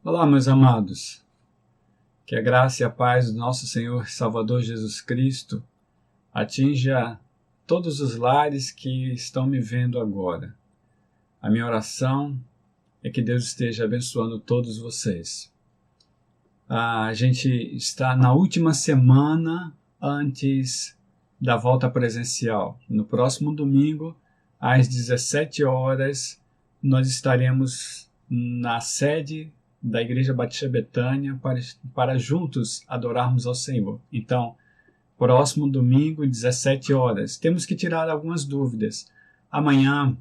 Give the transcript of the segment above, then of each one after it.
Olá, meus amados. Que a graça e a paz do nosso Senhor e Salvador Jesus Cristo atinja todos os lares que estão me vendo agora. A minha oração é que Deus esteja abençoando todos vocês. A gente está na última semana antes da volta presencial. No próximo domingo, às 17 horas, nós estaremos na sede da Igreja Batista Betânia para juntos adorarmos ao Senhor. Então, próximo domingo, 17 horas. Temos que tirar algumas dúvidas. Amanhã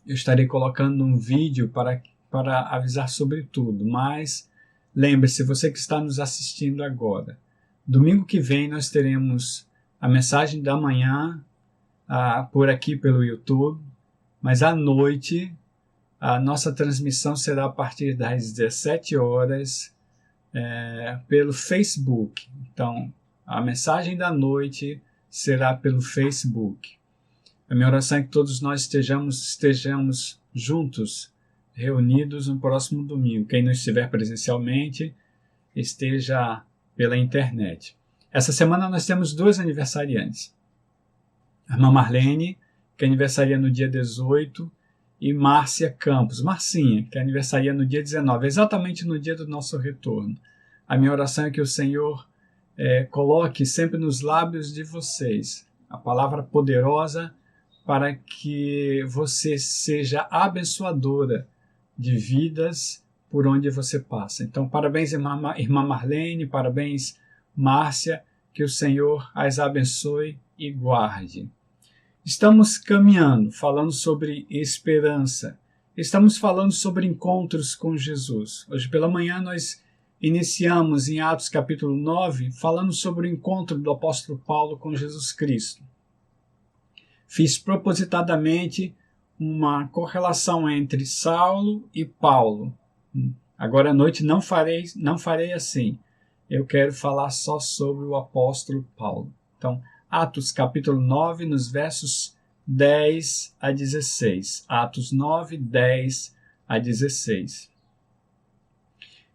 eu estarei colocando um vídeo para avisar sobre tudo, mas lembre-se, você que está nos assistindo agora, domingo que vem nós teremos a mensagem da manhã por aqui pelo YouTube, mas à noite a nossa transmissão será a partir das 17 horas pelo Facebook. Então, a mensagem da noite será pelo Facebook. A minha oração é que todos nós estejamos juntos, reunidos no próximo domingo. Quem não estiver presencialmente, esteja pela internet. Essa semana nós temos dois aniversariantes. A irmã Marlene, que aniversaria no dia 18, e Márcia Campos, Marcinha, que aniversaria no dia 19, exatamente no dia do nosso retorno. A minha oração é que o Senhor coloque sempre nos lábios de vocês a palavra poderosa para que você seja abençoadora de vidas por onde você passa. Então, parabéns, irmã Marlene, parabéns, Márcia, que o Senhor as abençoe e guarde. Estamos caminhando, falando sobre esperança. Estamos falando sobre encontros com Jesus. Hoje pela manhã nós iniciamos em Atos capítulo 9, falando sobre o encontro do apóstolo Paulo com Jesus Cristo. Fiz propositadamente uma correlação entre Saulo e Paulo. Agora à noite não farei assim. Eu quero falar só sobre o apóstolo Paulo. Então, Atos capítulo 9, nos versos 10 a 16. Atos 9, 10 a 16.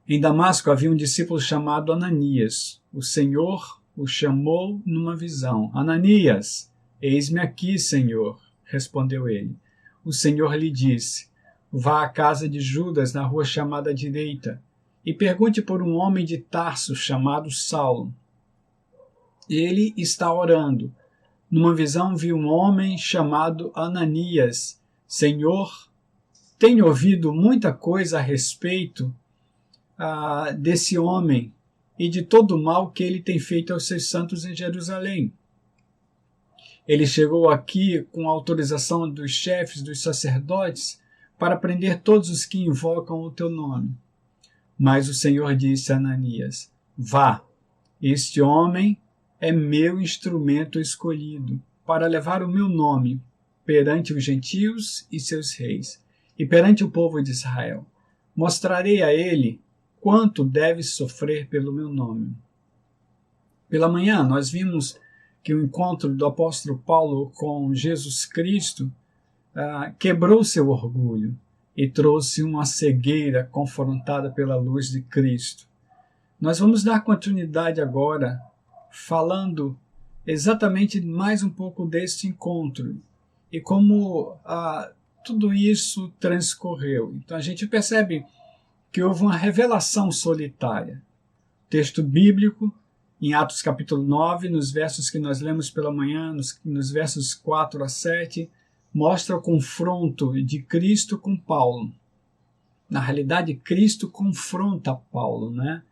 Em Damasco havia um discípulo chamado Ananias. O Senhor o chamou numa visão. Ananias, eis-me aqui, Senhor, respondeu ele. O Senhor lhe disse, vá à casa de Judas, na rua chamada Direita, e pergunte por um homem de Tarso chamado Saulo. Ele está orando. Numa visão vi um homem chamado Ananias. Senhor, tenho ouvido muita coisa a respeito desse homem e de todo o mal que ele tem feito aos seus santos em Jerusalém. Ele chegou aqui com a autorização dos chefes, dos sacerdotes, para prender todos os que invocam o teu nome. Mas o Senhor disse a Ananias, vá, este homem é meu instrumento escolhido para levar o meu nome perante os gentios e seus reis, e perante o povo de Israel. Mostrarei a ele quanto deve sofrer pelo meu nome. Pela manhã, nós vimos que o encontro do apóstolo Paulo com Jesus Cristo quebrou seu orgulho e trouxe uma cegueira confrontada pela luz de Cristo. Nós vamos dar continuidade agora falando exatamente mais um pouco deste encontro e como tudo isso transcorreu. Então a gente percebe que houve uma revelação solitária. Texto bíblico, em Atos capítulo 9, nos versos que nós lemos pela manhã, nos versos 4 a 7, mostra o confronto de Cristo com Paulo. Na realidade, Cristo confronta Paulo, né?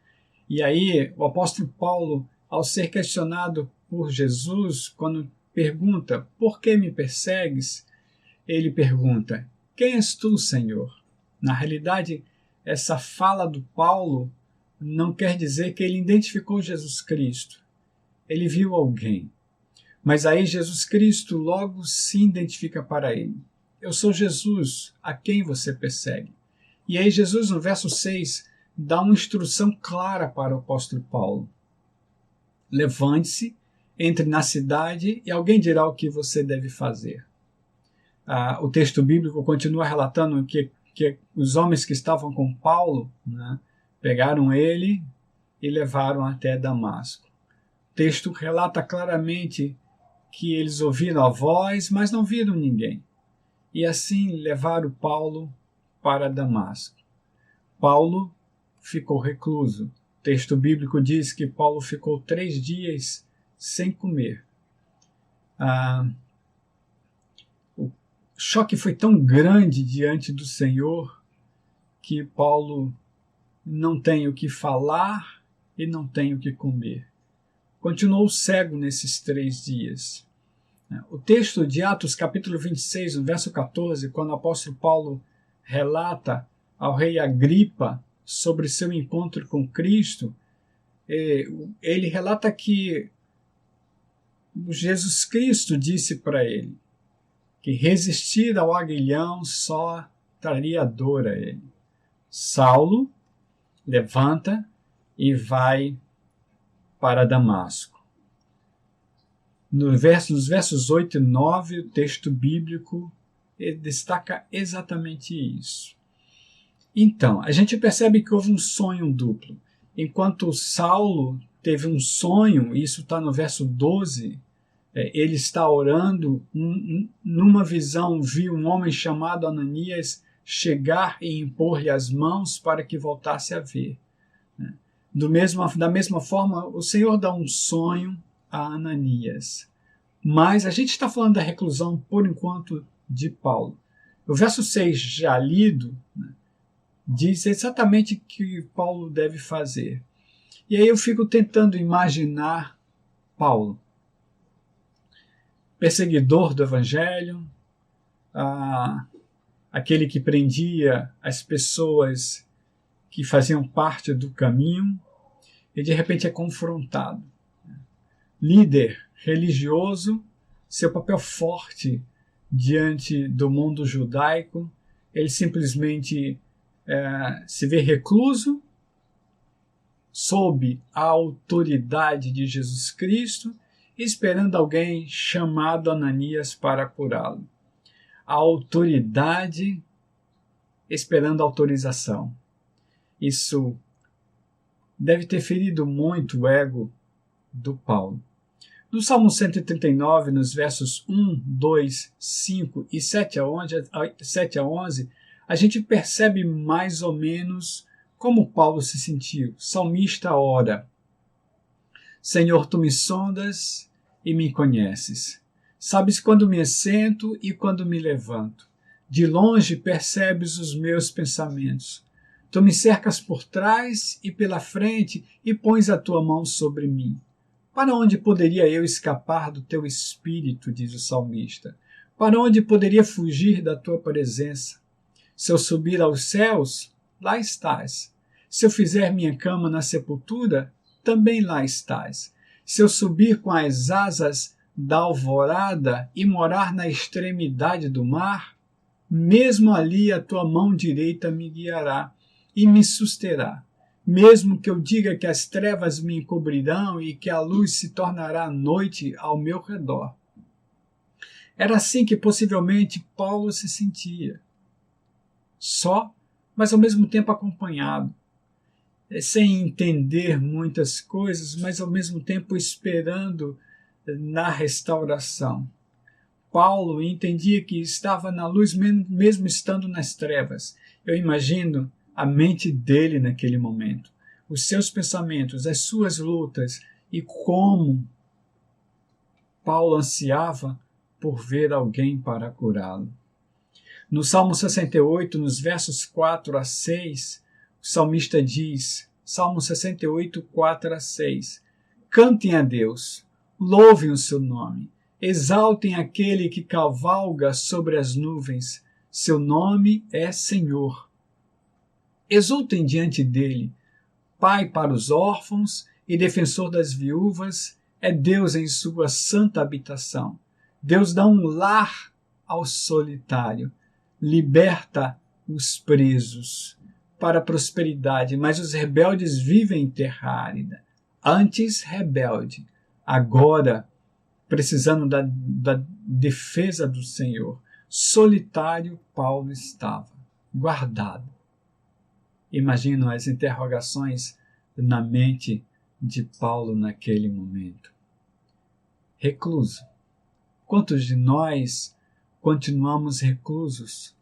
E aí, o apóstolo Paulo, ao ser questionado por Jesus, quando pergunta, por que me persegues? Ele pergunta, quem és tu, Senhor? Na realidade, essa fala do Paulo não quer dizer que ele identificou Jesus Cristo. Ele viu alguém. Mas aí Jesus Cristo logo se identifica para ele. Eu sou Jesus, a quem você persegue. E aí Jesus, no verso 6, dá uma instrução clara para o apóstolo Paulo. Levante-se, entre na cidade e alguém dirá o que você deve fazer. O texto bíblico continua relatando que que os homens que estavam com Paulo, né, pegaram ele e levaram até Damasco. O texto relata claramente que eles ouviram a voz, mas não viram ninguém. E assim levaram Paulo para Damasco. Paulo ficou recluso. O texto bíblico diz que Paulo ficou 3 dias sem comer. O choque foi tão grande diante do Senhor que Paulo não tem o que falar e não tem o que comer. Continuou cego nesses 3 dias. O texto de Atos, capítulo 26, no verso 14, quando o apóstolo Paulo relata ao rei Agripa sobre seu encontro com Cristo, ele relata que Jesus Cristo disse para ele que resistir ao aguilhão só traria dor a ele. Saulo levanta e vai para Damasco. Nos versos 8 e 9, o texto bíblico destaca exatamente isso. Então, a gente percebe que houve um sonho duplo. Enquanto Saulo teve um sonho, isso está no verso 12, ele está orando, numa visão viu um homem chamado Ananias chegar e impor-lhe as mãos para que voltasse a ver. Da mesma forma, o Senhor dá um sonho a Ananias. Mas a gente está falando da reclusão, por enquanto, de Paulo. O verso 6, já lido, diz exatamente o que Paulo deve fazer. E aí eu fico tentando imaginar Paulo, perseguidor do Evangelho, aquele que prendia as pessoas que faziam parte do caminho, e de repente é confrontado. Líder religioso, seu papel forte diante do mundo judaico, ele simplesmente se vê recluso sob a autoridade de Jesus Cristo, esperando alguém chamado Ananias para curá-lo. A autoridade esperando autorização. Isso deve ter ferido muito o ego do Paulo. No Salmo 139, nos versos 1, 2, 5 e 7 a 11, a gente percebe mais ou menos como Paulo se sentiu. O salmista ora: Senhor, tu me sondas e me conheces. Sabes quando me assento e quando me levanto. De longe percebes os meus pensamentos. Tu me cercas por trás e pela frente e pões a tua mão sobre mim. Para onde poderia eu escapar do teu espírito, diz o salmista? Para onde poderia fugir da tua presença? Se eu subir aos céus, lá estás. Se eu fizer minha cama na sepultura, também lá estás. Se eu subir com as asas da alvorada e morar na extremidade do mar, mesmo ali a tua mão direita me guiará e me susterá. Mesmo que eu diga que as trevas me encobrirão e que a luz se tornará noite ao meu redor. Era assim que possivelmente Paulo se sentia. Só, mas ao mesmo tempo acompanhado. Sem entender muitas coisas, mas ao mesmo tempo esperando na restauração. Paulo entendia que estava na luz mesmo estando nas trevas. Eu imagino a mente dele naquele momento, os seus pensamentos, as suas lutas e como Paulo ansiava por ver alguém para curá-lo. No Salmo 68, nos versos 4 a 6, o salmista diz, Salmo 68, 4 a 6, cantem a Deus, louvem o seu nome, exaltem aquele que cavalga sobre as nuvens, seu nome é Senhor. Exultem diante dele, Pai para os órfãos e defensor das viúvas, é Deus em sua santa habitação. Deus dá um lar ao solitário, liberta os presos para a prosperidade, mas os rebeldes vivem em terra árida. Antes rebelde, agora precisando da defesa do Senhor. Solitário Paulo estava. guardado. Imagino as interrogações na mente de Paulo naquele momento. Recluso. Quantos de nós continuamos reclusos?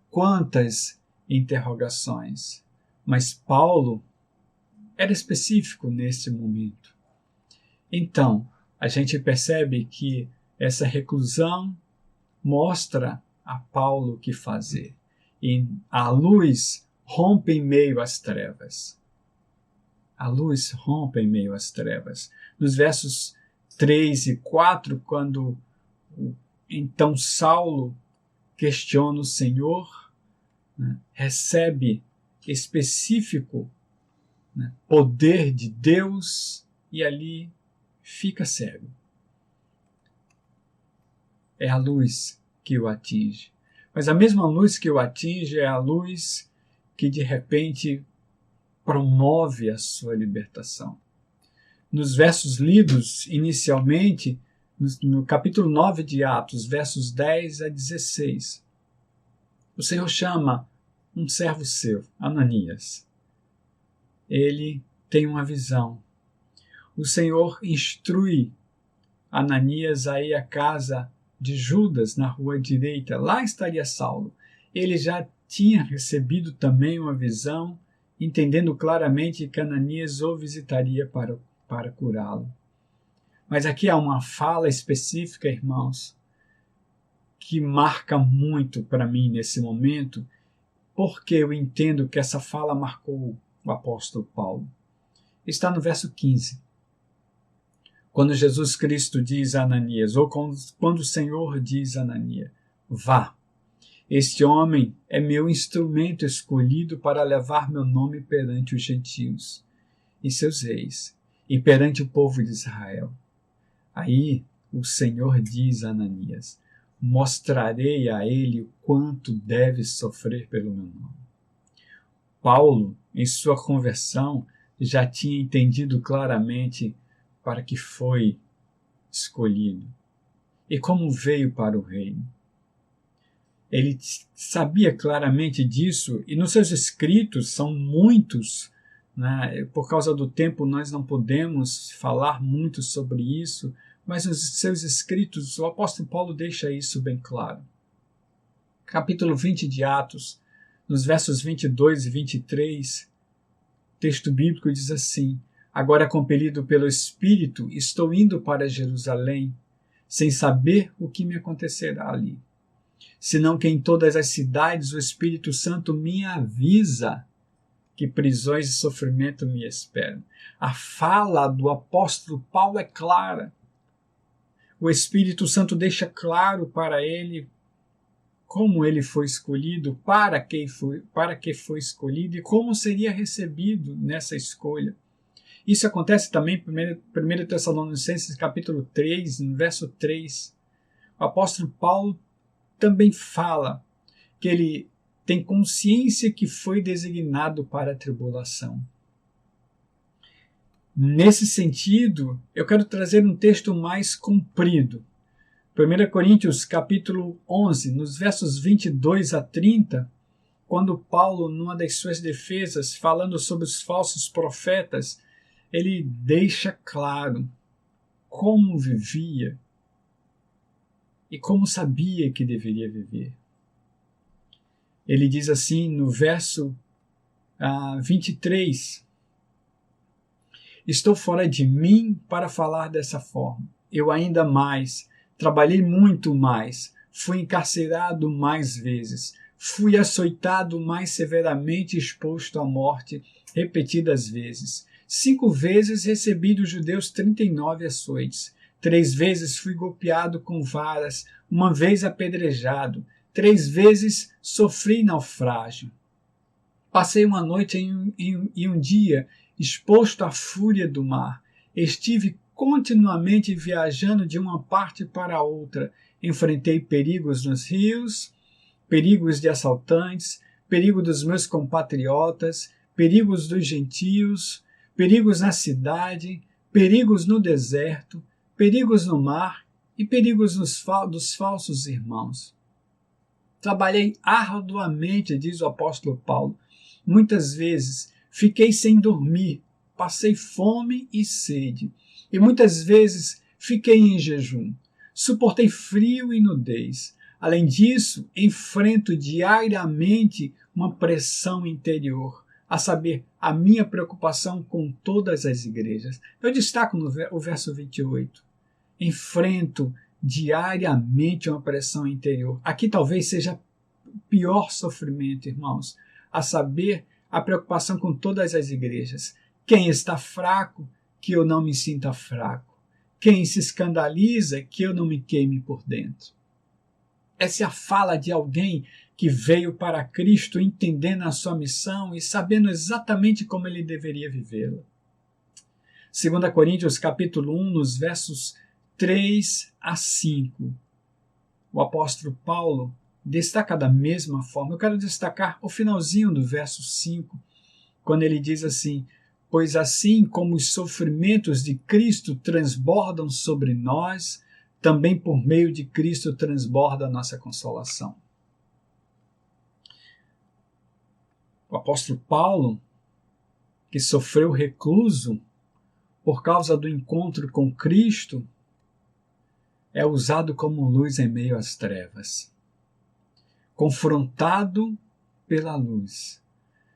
Quantas interrogações? Mas Paulo era específico nesse momento. Então, a gente percebe que essa reclusão mostra a Paulo o que fazer. E a luz rompe em meio às trevas. A luz rompe em meio às trevas. Nos versos 3 e 4, quando então Saulo questiona o Senhor, recebe específico poder de Deus e ali fica cego. É a luz que o atinge. Mas a mesma luz que o atinge é a luz que de repente promove a sua libertação. Nos versos lidos inicialmente, no capítulo 9 de Atos, versos 10 a 16, o Senhor chama um servo seu, Ananias. Ele tem uma visão. O Senhor instrui Ananias a ir à casa de Judas, na rua direita. Lá estaria Saulo. Ele já tinha recebido também uma visão, entendendo claramente que Ananias o visitaria para curá-lo. Mas aqui há uma fala específica, irmãos, que marca muito para mim nesse momento, porque eu entendo que essa fala marcou o apóstolo Paulo. Está no verso 15. Quando Jesus Cristo diz a Ananias, ou quando o Senhor diz a Ananias, vá, este homem é meu instrumento escolhido para levar meu nome perante os gentios e seus reis, e perante o povo de Israel. Aí o Senhor diz a Ananias, mostrarei a ele o quanto deve sofrer pelo meu nome. Paulo, em sua conversão, já tinha entendido claramente para que foi escolhido e como veio para o reino. Ele sabia claramente disso e nos seus escritos, são muitos, por causa do tempo nós não podemos falar muito sobre isso, mas nos seus escritos o apóstolo Paulo deixa isso bem claro. Capítulo 20 de Atos, nos versos 22 e 23, o texto bíblico diz assim, agora compelido pelo Espírito, estou indo para Jerusalém, sem saber o que me acontecerá ali. Senão que em todas as cidades o Espírito Santo me avisa que prisões e sofrimento me esperam. A fala do apóstolo Paulo é clara. O Espírito Santo deixa claro para ele como ele foi escolhido, para que foi escolhido e como seria recebido nessa escolha. Isso acontece também em 1 Tessalonicenses capítulo 3, no verso 3. O apóstolo Paulo também fala que ele tem consciência que foi designado para a tribulação. Nesse sentido, eu quero trazer um texto mais comprido. 1 Coríntios capítulo 11, nos versos 22 a 30, quando Paulo, numa das suas defesas, falando sobre os falsos profetas, ele deixa claro como vivia e como sabia que deveria viver. Ele diz assim no verso 23, estou fora de mim para falar dessa forma. Eu ainda mais, trabalhei muito mais, fui encarcerado mais vezes, fui açoitado mais severamente, exposto à morte repetidas vezes. 5 vezes recebi dos judeus 39 açoites. 3 vezes fui golpeado com varas, 1 vez apedrejado. 3 vezes sofri naufrágio. Passei uma noite e um dia exposto à fúria do mar. Estive continuamente viajando de uma parte para outra. Enfrentei perigos nos rios, perigos de assaltantes, perigo dos meus compatriotas, perigos dos gentios, perigos na cidade, perigos no deserto, perigos no mar e perigos dos falsos irmãos. trabalhei arduamente, diz o apóstolo Paulo. Muitas vezes fiquei sem dormir, passei fome e sede, e muitas vezes fiquei em jejum. Suportei frio e nudez. Além disso, enfrento diariamente uma pressão interior, a saber, a minha preocupação com todas as igrejas. Eu destaco o verso 28. Enfrento diariamente uma pressão interior. Aqui talvez seja o pior sofrimento, irmãos, a saber, a preocupação com todas as igrejas. Quem está fraco, que eu não me sinta fraco. Quem se escandaliza, que eu não me queime por dentro. Essa é a fala de alguém que veio para Cristo entendendo a sua missão e sabendo exatamente como ele deveria vivê-la. 2 Coríntios capítulo 1, nos versos 3 a 5. O apóstolo Paulo destaca da mesma forma. Eu quero destacar o finalzinho do verso 5, quando ele diz assim: pois assim como os sofrimentos de Cristo transbordam sobre nós, também por meio de Cristo transborda a nossa consolação. O apóstolo Paulo, que sofreu recluso por causa do encontro com Cristo, é usado como luz em meio às trevas. Confrontado pela luz,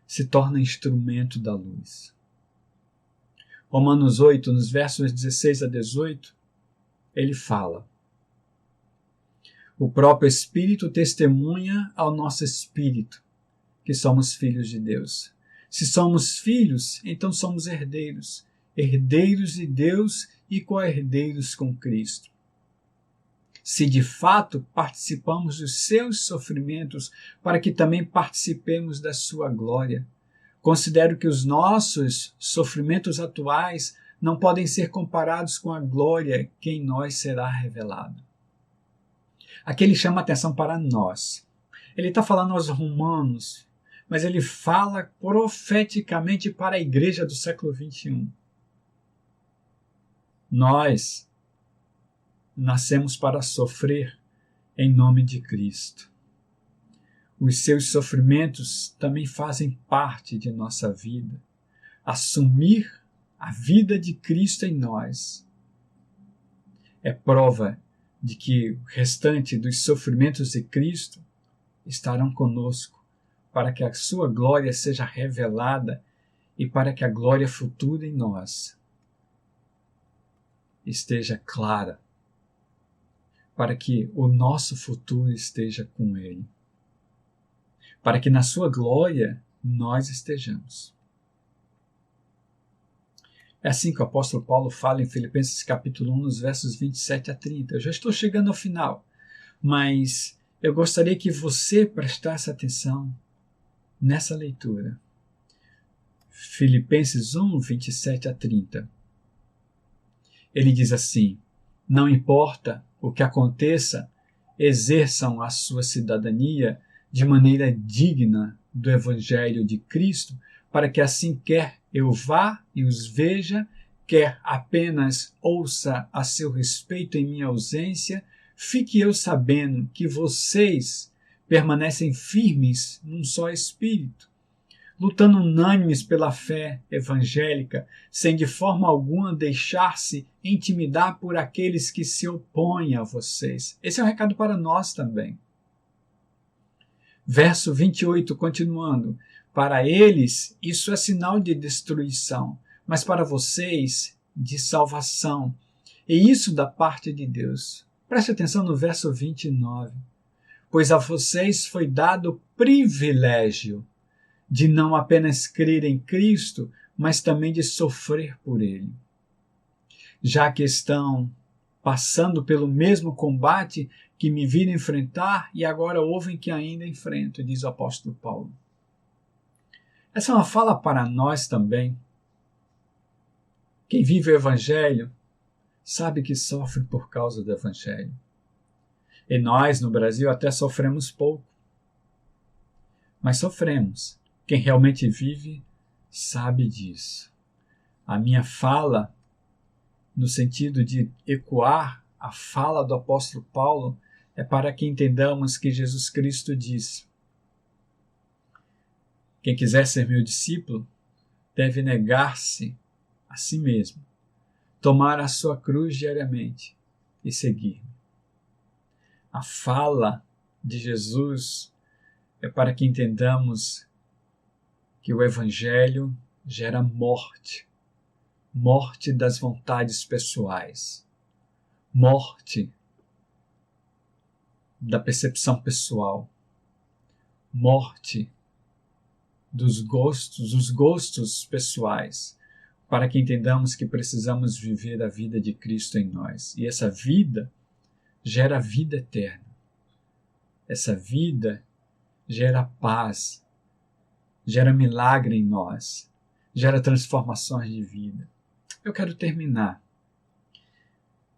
se torna instrumento da luz. Romanos 8, nos versos 16 a 18, ele fala: o próprio Espírito testemunha ao nosso espírito que somos filhos de Deus. Se somos filhos, então somos herdeiros, herdeiros de Deus e co-herdeiros com Cristo. Se de fato participamos dos seus sofrimentos, para que também participemos da sua glória. Considero que os nossos sofrimentos atuais não podem ser comparados com a glória que em nós será revelada. Aqui ele chama a atenção para nós. Ele está falando aos romanos, mas ele fala profeticamente para a igreja do século XXI. Nós nascemos para sofrer em nome de Cristo. Os seus sofrimentos também fazem parte de nossa vida. Assumir a vida de Cristo em nós é prova de que o restante dos sofrimentos de Cristo estarão conosco, para que a sua glória seja revelada e para que a glória futura em nós esteja clara, para que o nosso futuro esteja com Ele, para que na sua glória nós estejamos. É assim que o apóstolo Paulo fala em Filipenses capítulo 1, nos versos 27 a 30. Eu já estou chegando ao final, mas eu gostaria que você prestasse atenção nessa leitura. Filipenses 1, 27 a 30. Ele diz assim: não importa o que aconteça, exerçam a sua cidadania de maneira digna do Evangelho de Cristo, para que assim quer eu vá e os veja, quer apenas ouça a seu respeito em minha ausência, fique eu sabendo que vocês permanecem firmes num só espírito, lutando unânimes pela fé evangélica, sem de forma alguma deixar-se intimidar por aqueles que se opõem a vocês. Esse é um recado para nós também. Verso 28, continuando: para eles isso é sinal de destruição, mas para vocês de salvação, e isso da parte de Deus. Preste atenção no verso 29. Pois a vocês foi dado o privilégio de não apenas crer em Cristo, mas também de sofrer por Ele. Já que estão passando pelo mesmo combate que me viram enfrentar e agora ouvem que ainda enfrento, diz o apóstolo Paulo. Essa é uma fala para nós também. Quem vive o Evangelho sabe que sofre por causa do Evangelho. E nós, no Brasil, até sofremos pouco. Mas sofremos. Quem realmente vive sabe disso. A minha fala, no sentido de ecoar a fala do apóstolo Paulo, é para que entendamos que Jesus Cristo disse: quem quiser ser meu discípulo deve negar-se a si mesmo, tomar a sua cruz diariamente e seguir-me. A fala de Jesus é para que entendamos que o Evangelho gera morte, morte das vontades pessoais, morte da percepção pessoal, morte dos gostos, os gostos pessoais, para que entendamos que precisamos viver a vida de Cristo em nós. E essa vida gera vida eterna. Essa vida gera paz, gera milagre em nós, gera transformações de vida. Eu quero terminar.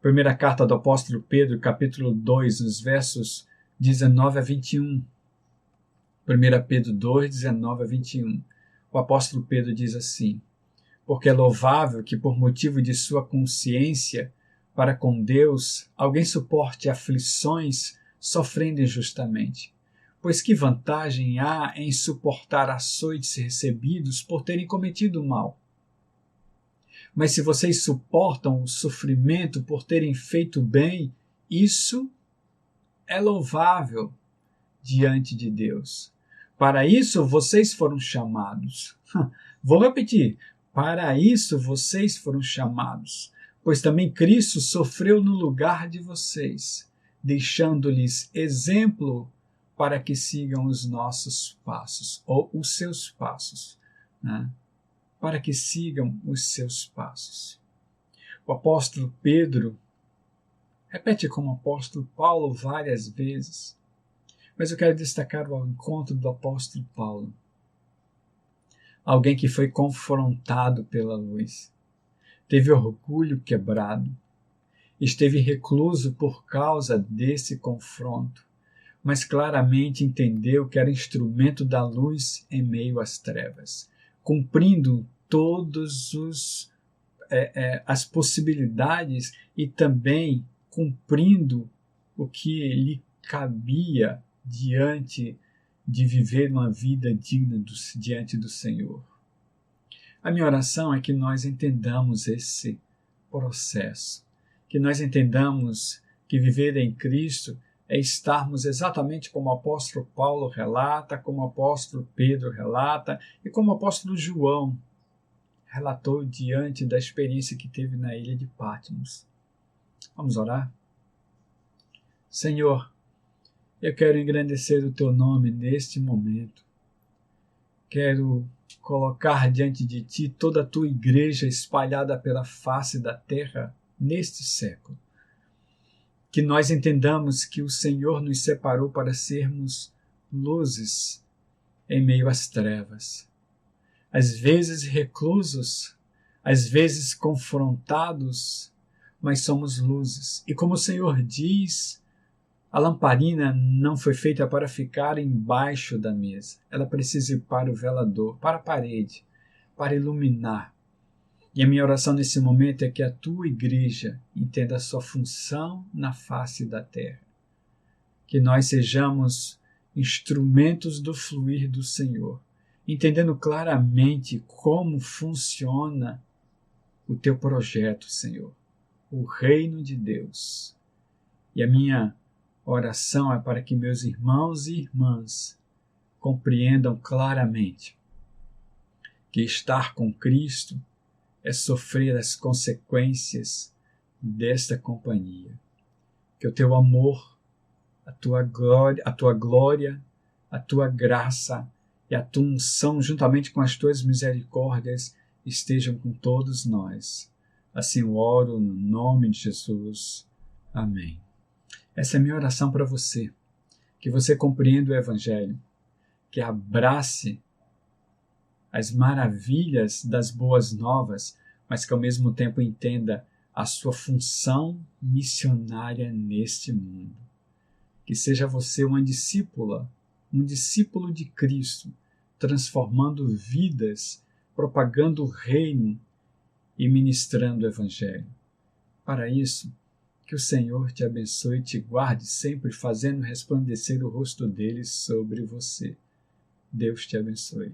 Primeira carta do apóstolo Pedro, capítulo 2, nos versos 19 a 21. 1 Pedro 2, 19 a 21. O apóstolo Pedro diz assim: porque é louvável que por motivo de sua consciência para com Deus, alguém suporte aflições sofrendo injustamente. Pois que vantagem há em suportar açoites recebidos por terem cometido o mal? Mas se vocês suportam o sofrimento por terem feito bem, isso é louvável diante de Deus. Para isso vocês foram chamados. Vou repetir. Para isso vocês foram chamados, pois também Cristo sofreu no lugar de vocês, deixando-lhes exemplo para que sigam os nossos passos, ou os seus passos, né? Para que sigam os seus passos. O apóstolo Pedro repete como o apóstolo Paulo várias vezes, mas eu quero destacar o encontro do apóstolo Paulo. Alguém que foi confrontado pela luz, teve orgulho quebrado, esteve recluso por causa desse confronto, mas claramente entendeu que era instrumento da luz em meio às trevas, cumprindo todos as possibilidades e também cumprindo o que lhe cabia diante de viver uma vida digna diante do Senhor. A minha oração é que nós entendamos esse processo, que nós entendamos que viver em Cristo é estarmos exatamente como o apóstolo Paulo relata, como o apóstolo Pedro relata e como o apóstolo João relatou diante da experiência que teve na ilha de Patmos. Vamos orar? Senhor, eu quero engrandecer o Teu nome neste momento. Quero colocar diante de Ti toda a Tua igreja espalhada pela face da terra neste século. Que nós entendamos que o Senhor nos separou para sermos luzes em meio às trevas. Às vezes reclusos, às vezes confrontados, mas somos luzes. E como o Senhor diz, a lamparina não foi feita para ficar embaixo da mesa. Ela precisa ir para o velador, para a parede, para iluminar. E a minha oração nesse momento é que a tua igreja entenda a sua função na face da terra. Que nós sejamos instrumentos do fluir do Senhor, entendendo claramente como funciona o teu projeto, Senhor, o reino de Deus. E a minha oração é para que meus irmãos e irmãs compreendam claramente que estar com Cristo é sofrer as consequências desta companhia. Que o teu amor, a tua glória, a tua graça e a tua unção, juntamente com as tuas misericórdias, estejam com todos nós. Assim eu oro no nome de Jesus. Amém. Essa é a minha oração para você, que você compreenda o Evangelho, que abrace as maravilhas das boas novas, mas que ao mesmo tempo entenda a sua função missionária neste mundo. Que seja você uma discípula, um discípulo de Cristo, transformando vidas, propagando o reino e ministrando o Evangelho. Para isso, Que o Senhor te abençoe e te guarde sempre, fazendo resplandecer o rosto dele sobre você. Deus te abençoe.